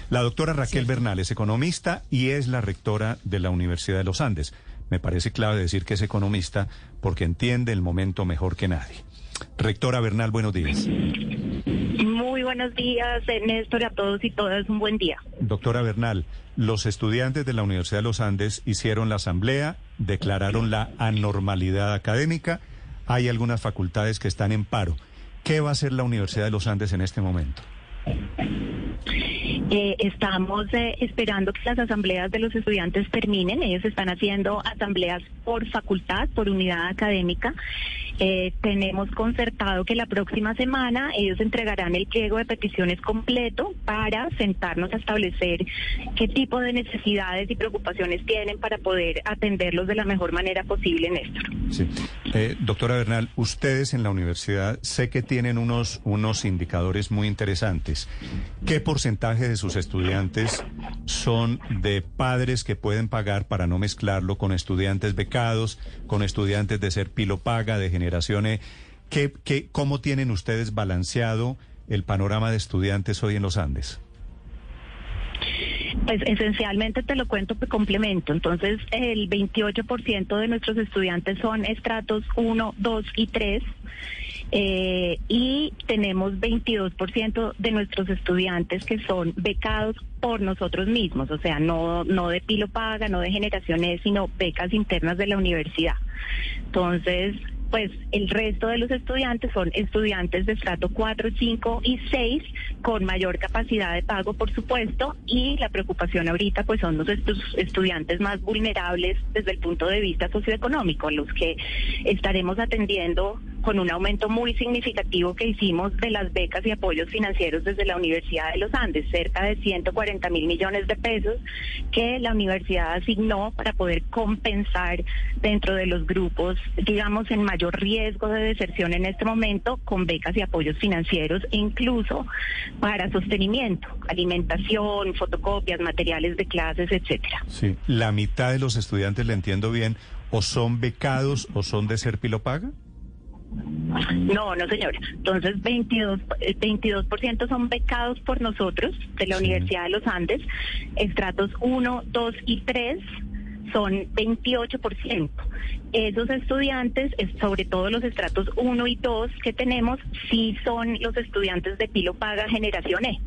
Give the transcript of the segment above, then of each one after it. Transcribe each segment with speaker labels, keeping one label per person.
Speaker 1: La doctora Raquel Bernal es economista y es la rectora de la Universidad de los Andes. Me parece clave decir que es economista porque entiende el momento mejor que nadie. Rectora Bernal, buenos días.
Speaker 2: Muy buenos días, Néstor, a todos y todas, un buen día.
Speaker 1: Doctora Bernal, los estudiantes de la Universidad de los Andes hicieron la asamblea, declararon la anormalidad académica, hay algunas facultades que están en paro. ¿Qué va a hacer la Universidad de los Andes en este momento?
Speaker 2: Estamos esperando que las asambleas de los estudiantes terminen. Ellos están haciendo asambleas por facultad, por unidad académica. Tenemos concertado que la próxima semana ellos entregarán el pliego de peticiones completo para sentarnos a establecer qué tipo de necesidades y preocupaciones tienen para poder atenderlos de la mejor manera posible, Néstor.
Speaker 1: Sí. Doctora Bernal, ustedes en la universidad sé que tienen unos indicadores muy interesantes. ¿Qué porcentaje de sus estudiantes son de padres que pueden pagar, para no mezclarlo, con estudiantes becados, con estudiantes de ser pilo paga, de generación E? ¿Cómo tienen ustedes balanceado el panorama de estudiantes hoy en los Andes?
Speaker 2: Pues esencialmente te lo cuento por complemento. Entonces, el 28% de nuestros estudiantes son estratos 1, 2 y 3. Y tenemos 22% de nuestros estudiantes que son becados por nosotros mismos, o sea, no de pilo paga, no de generación E, sino becas internas de la universidad. Entonces, pues el resto de los estudiantes son estudiantes de estrato 4, 5 y 6 con mayor capacidad de pago, por supuesto, y la preocupación ahorita pues son los estudiantes más vulnerables desde el punto de vista socioeconómico, los que estaremos atendiendo con un aumento muy significativo que hicimos de las becas y apoyos financieros desde la Universidad de los Andes, cerca de 140.000 millones de pesos que la universidad asignó para poder compensar dentro de los grupos, digamos, en mayor riesgo de deserción en este momento, con becas y apoyos financieros e incluso para sostenimiento, alimentación, fotocopias, materiales de clases, etcétera.
Speaker 1: Sí, la mitad de los estudiantes, le entiendo bien, o son becados o son de ser pilo paga.
Speaker 2: No, señora. Entonces, 22% son becados por nosotros, de la Universidad de los Andes. Estratos 1, 2 y 3 son 28%. Esos estudiantes, sobre todo los estratos 1 y 2 que tenemos, sí son los estudiantes de pilo paga generación E.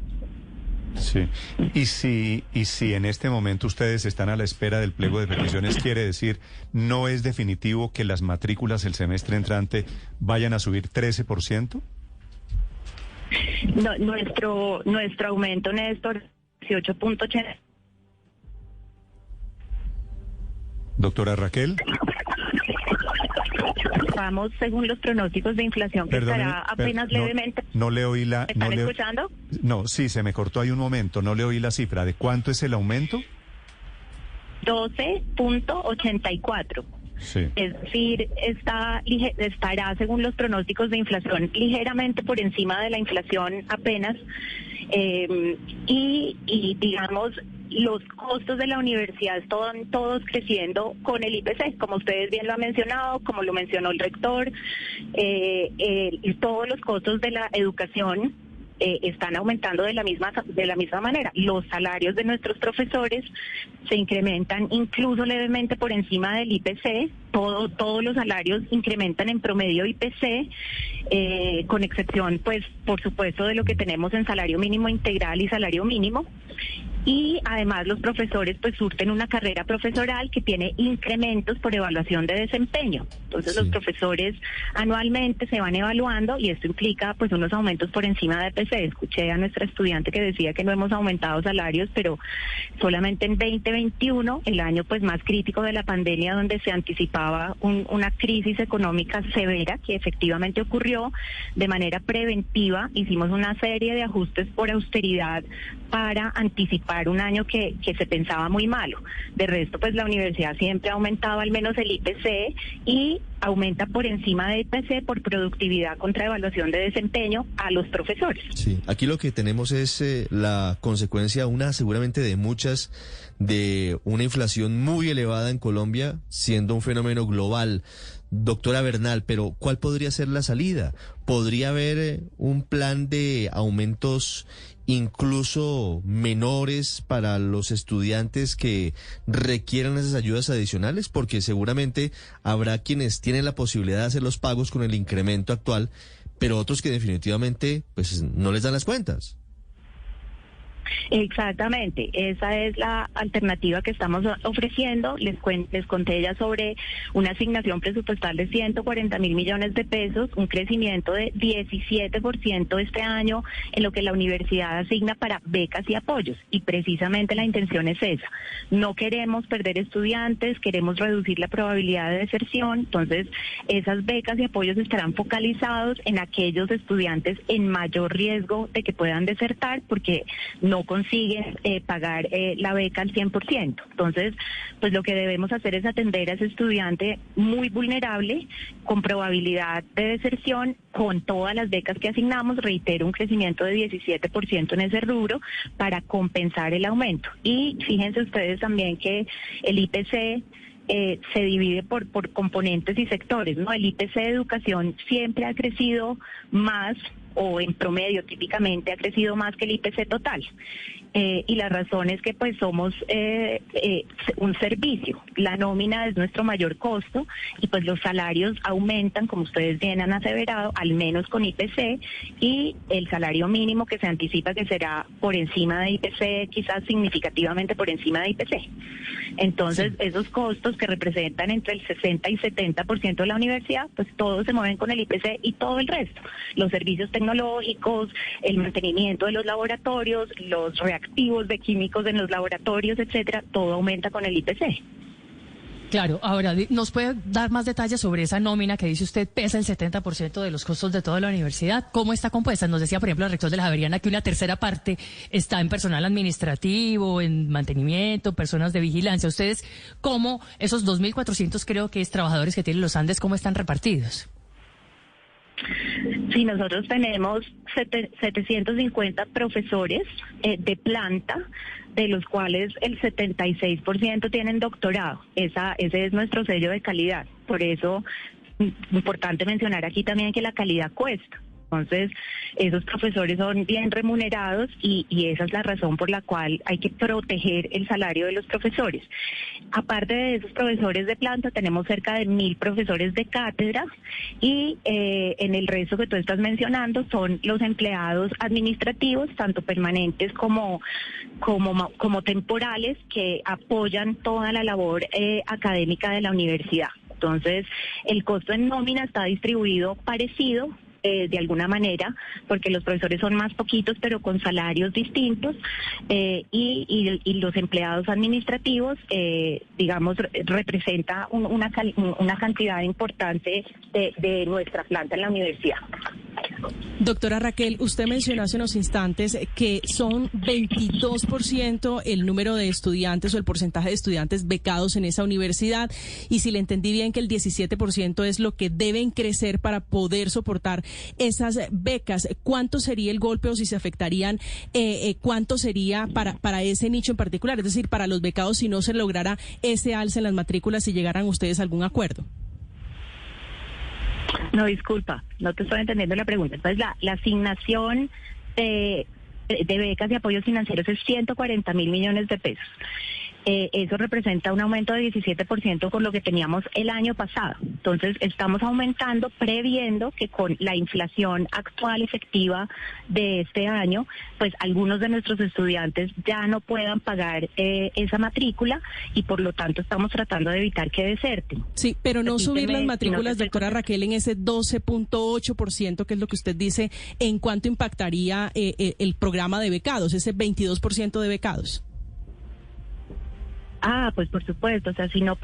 Speaker 1: Sí. Y si en este momento ustedes están a la espera del pliego de peticiones, quiere decir, ¿no es definitivo que las matrículas el semestre entrante vayan a subir 13%?
Speaker 2: No, nuestro aumento, Néstor, 18.80.
Speaker 1: Doctora Raquel.
Speaker 2: Vamos según los pronósticos de inflación, que estará apenas levemente.
Speaker 1: No le oí la...
Speaker 2: ¿Me están escuchando?
Speaker 1: No, sí, se me cortó ahí un momento, no le oí la cifra. ¿De cuánto es el aumento?
Speaker 2: 12.84.
Speaker 1: Sí.
Speaker 2: Es decir, estará, según los pronósticos de inflación, ligeramente por encima de la inflación apenas. Y digamos, los costos de la universidad están todos creciendo con el IPC, como ustedes bien lo han mencionado, como lo mencionó el rector, todos los costos de la educación están aumentando de la misma manera. Los salarios de nuestros profesores se incrementan incluso levemente por encima del IPC. Todos los salarios incrementan en promedio IPC, con excepción, pues, por supuesto, de lo que tenemos en salario mínimo integral y salario mínimo. Y además los profesores pues surten una carrera profesoral que tiene incrementos por evaluación de desempeño. Entonces los profesores anualmente se van evaluando y esto implica pues unos aumentos por encima de IPC. Escuché a nuestra estudiante que decía que no hemos aumentado salarios, pero solamente en 2021, el año pues más crítico de la pandemia, donde se anticipaba una crisis económica severa que efectivamente ocurrió de manera preventiva, hicimos una serie de ajustes por austeridad para anticipar un año que se pensaba muy malo. De resto, pues la universidad siempre ha aumentado al menos el IPC y aumenta por encima de IPC por productividad contra evaluación de desempeño a los profesores.
Speaker 3: Sí, aquí lo que tenemos es la consecuencia, seguramente de muchas, de una inflación muy elevada en Colombia, siendo un fenómeno global. Doctora Bernal, pero ¿cuál podría ser la salida? ¿Podría haber un plan de aumentos incluso menores para los estudiantes que requieran esas ayudas adicionales? Porque seguramente habrá quienes tienen la posibilidad de hacer los pagos con el incremento actual, pero otros que definitivamente pues no les dan las cuentas.
Speaker 2: Exactamente, esa es la alternativa que estamos ofreciendo. Les conté ya sobre una asignación presupuestal de 140.000 millones de pesos, un crecimiento de 17% este año en lo que la universidad asigna para becas y apoyos, y precisamente la intención es esa. No queremos perder estudiantes, queremos reducir la probabilidad de deserción. Entonces esas becas y apoyos estarán focalizados en aquellos estudiantes en mayor riesgo de que puedan desertar porque no consiguen pagar la beca al 100%. Entonces, pues lo que debemos hacer es atender a ese estudiante muy vulnerable, con probabilidad de deserción, con todas las becas que asignamos, reitero, un crecimiento de 17% en ese rubro para compensar el aumento. Y fíjense ustedes también que el IPC se divide por componentes y sectores, ¿no? El IPC de educación siempre ha crecido más, o en promedio típicamente ha crecido más que el IPC total. Y la razón es que pues somos un servicio. La nómina es nuestro mayor costo y pues los salarios aumentan, como ustedes bien han aseverado, al menos con IPC, y el salario mínimo que se anticipa que será por encima de IPC, quizás significativamente por encima de IPC. Entonces, esos costos que representan entre el 60 y 70% de la universidad, pues todos se mueven con el IPC y todo el resto. Los servicios tecnológicos, el mantenimiento de los laboratorios, los reactivos de químicos en los laboratorios, etcétera, todo aumenta con el IPC.
Speaker 4: Claro, ahora, ¿nos puede dar más detalles sobre esa nómina que dice usted pesa el 70% de los costos de toda la universidad? ¿Cómo está compuesta? Nos decía, por ejemplo, el rector de la Javeriana que una tercera parte está en personal administrativo, en mantenimiento, personas de vigilancia. ¿Ustedes cómo, esos 2.400 creo que es trabajadores que tienen los Andes, cómo están repartidos?
Speaker 2: Sí, nosotros tenemos 750 profesores de planta, de los cuales el 76% tienen doctorado. Ese es nuestro sello de calidad. Por eso, importante mencionar aquí también que la calidad cuesta. Entonces, esos profesores son bien remunerados y esa es la razón por la cual hay que proteger el salario de los profesores. Aparte de esos profesores de planta, tenemos cerca de 1.000 profesores de cátedra y en el resto que tú estás mencionando son los empleados administrativos, tanto permanentes como temporales, que apoyan toda la labor académica de la universidad. Entonces, el costo en nómina está distribuido parecido, de alguna manera, porque los profesores son más poquitos, pero con salarios distintos, y los empleados administrativos, digamos, representa una cantidad importante de nuestra planta en la universidad.
Speaker 5: Doctora Raquel, usted mencionó hace unos instantes que son 22% el número de estudiantes o el porcentaje de estudiantes becados en esa universidad, y si le entendí bien que el 17% es lo que deben crecer para poder soportar esas becas. ¿Cuánto sería el golpe, o si se afectarían, cuánto sería para ese nicho en particular? Es decir, para los becados, si no se lograra ese alza en las matrículas, si llegaran ustedes a algún acuerdo.
Speaker 2: No, disculpa, no te estoy entendiendo la pregunta. Entonces, la asignación de becas y apoyos financieros es 140.000 millones de pesos. Eso representa un aumento de 17% con lo que teníamos el año pasado. Entonces, estamos aumentando, previendo que con la inflación actual efectiva de este año, pues algunos de nuestros estudiantes ya no puedan pagar esa matrícula, y por lo tanto estamos tratando de evitar que deserten.
Speaker 5: Sí, pero no subir las matrículas, doctora Raquel, en ese 12.8%, que es lo que usted dice, ¿en cuánto impactaría el programa de becados, ese 22% de becados?
Speaker 2: Pues por supuesto, o sea, si no,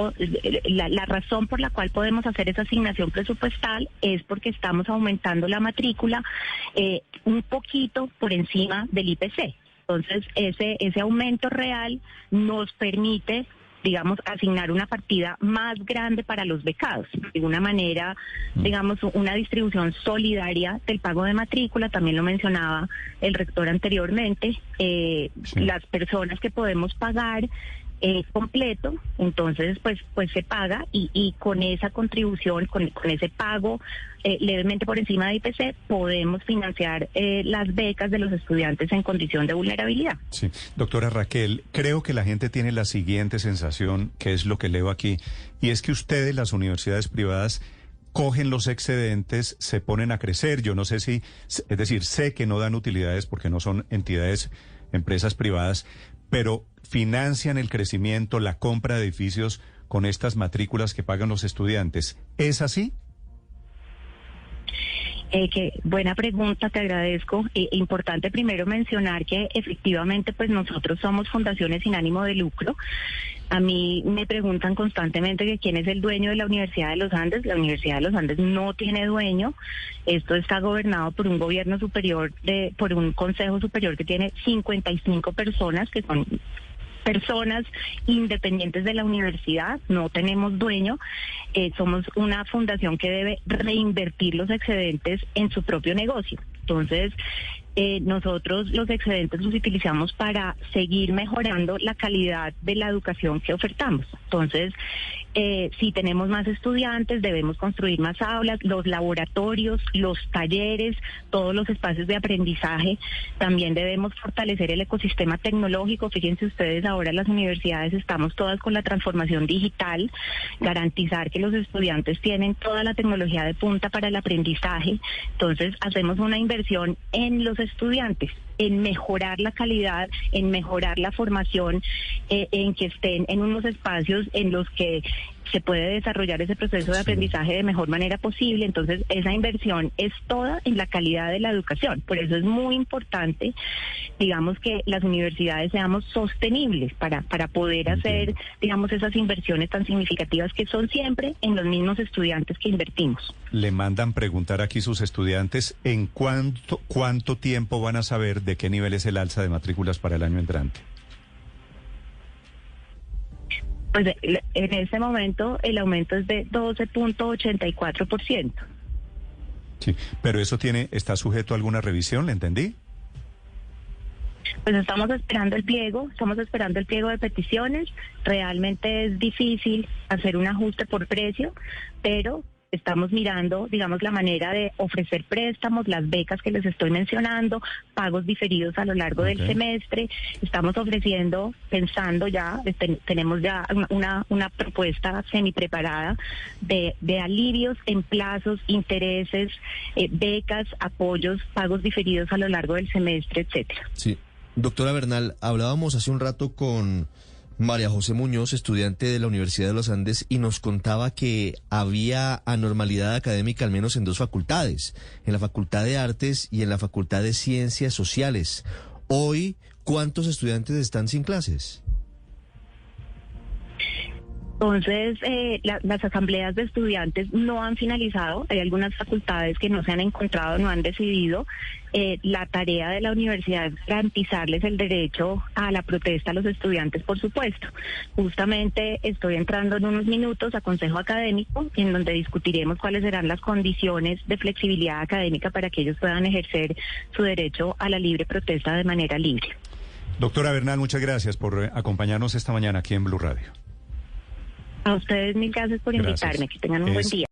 Speaker 2: la razón por la cual podemos hacer esa asignación presupuestal es porque estamos aumentando la matrícula un poquito por encima del IPC. Entonces, ese aumento real nos permite, digamos, asignar una partida más grande para los becados. De una manera, digamos, una distribución solidaria del pago de matrícula, también lo mencionaba el rector anteriormente. Sí. Las personas que podemos pagar completo, entonces pues se paga y con esa contribución, con ese pago levemente por encima de IPC, podemos financiar las becas de los estudiantes en condición de vulnerabilidad.
Speaker 1: Sí, doctora Raquel, creo que la gente tiene la siguiente sensación, que es lo que leo aquí, y es que ustedes, las universidades privadas, cogen los excedentes, se ponen a crecer. Yo no sé si, es decir, sé que no dan utilidades porque no son entidades, empresas privadas, pero financian el crecimiento, la compra de edificios con estas matrículas que pagan los estudiantes. ¿Es así?
Speaker 2: Buena pregunta, te agradezco. Importante primero mencionar que efectivamente pues nosotros somos fundaciones sin ánimo de lucro. A mí me preguntan constantemente que quién es el dueño de la Universidad de los Andes. La Universidad de los Andes no tiene dueño. Esto está gobernado por un gobierno superior, por un consejo superior que tiene 55 personas que son personas independientes de la universidad, no tenemos dueño, somos una fundación que debe reinvertir los excedentes en su propio negocio. Entonces, nosotros los excedentes los utilizamos para seguir mejorando la calidad de la educación que ofertamos. Entonces, si tenemos más estudiantes, debemos construir más aulas, los laboratorios, los talleres, todos los espacios de aprendizaje. También debemos fortalecer el ecosistema tecnológico. Fíjense ustedes, ahora las universidades estamos todas con la transformación digital, garantizar que los estudiantes tienen toda la tecnología de punta para el aprendizaje. Entonces, hacemos una inversión en los estudiantes, en mejorar la calidad, en mejorar la formación, en que estén en unos espacios en los que se puede desarrollar ese proceso de aprendizaje de mejor manera posible. Entonces, esa inversión es toda en la calidad de la educación. Por eso es muy importante, digamos, que las universidades seamos sostenibles para poder hacer, digamos, esas inversiones tan significativas que son siempre en los mismos estudiantes que invertimos.
Speaker 1: Le mandan preguntar aquí sus estudiantes en cuánto tiempo van a saber de qué nivel es el alza de matrículas para el año entrante.
Speaker 2: Pues en este momento el aumento es de 12.84%.
Speaker 1: Sí, pero eso está sujeto a alguna revisión, ¿le entendí?
Speaker 2: Pues estamos esperando el pliego de peticiones. Realmente es difícil hacer un ajuste por precio, pero estamos mirando, digamos, la manera de ofrecer préstamos, las becas que les estoy mencionando, pagos diferidos a lo largo del semestre. Estamos ofreciendo, pensando ya, tenemos ya una propuesta semi-preparada de alivios en plazos, intereses, becas, apoyos, pagos diferidos a lo largo del semestre, etcétera.
Speaker 3: Sí. Doctora Bernal, hablábamos hace un rato con María José Muñoz, estudiante de la Universidad de los Andes, y nos contaba que había anormalidad académica al menos en dos facultades, en la Facultad de Artes y en la Facultad de Ciencias Sociales. Hoy, ¿cuántos estudiantes están sin clases?
Speaker 2: Entonces, las asambleas de estudiantes no han finalizado. Hay algunas facultades que no se han encontrado, no han decidido. La tarea de la universidad es garantizarles el derecho a la protesta a los estudiantes, por supuesto. Justamente estoy entrando en unos minutos a Consejo Académico, en donde discutiremos cuáles serán las condiciones de flexibilidad académica para que ellos puedan ejercer su derecho a la libre protesta de manera libre.
Speaker 1: Doctora Bernal, muchas gracias por acompañarnos esta mañana aquí en Blue Radio.
Speaker 2: A ustedes mil gracias por invitarme. Que tengan un buen día.